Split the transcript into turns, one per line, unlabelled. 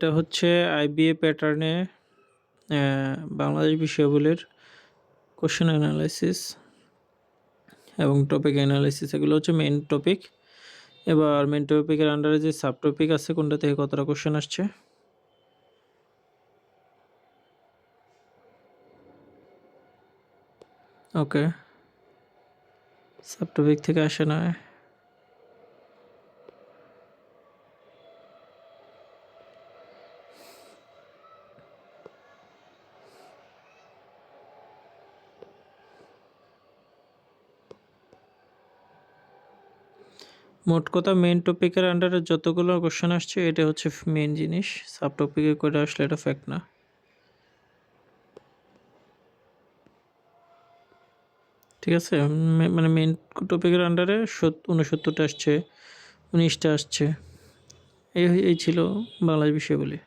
এটা হচ্ছে আইবিএ প্যাটার্নে বাংলাদেশ বিষয়াবলীর কোশ্চেন অ্যানালাইসিস এবং টপিক অ্যানালাইসিস, এগুলো হচ্ছে মেইন টপিক। এবার মেইন টপিকের আন্ডারে যে সাব টপিক আছে কোনটা থেকে কতটা কোশ্চেন আসছে। ওকে, সাব টপিক থেকে আসে না। মোট কথা মেইন টপিকের আন্ডারে যতগুলো কোশ্চেন আসছে এটা হচ্ছে মেইন জিনিস, সাব টপিকে করে আসলে এটা ফ্যাক্ট না। ঠিক আছে, মানে মেইন টপিকের আন্ডারে 69টা আসছে, 19টা আসছে। এই ছিল বাংলাদেশ বিষয়াবলী।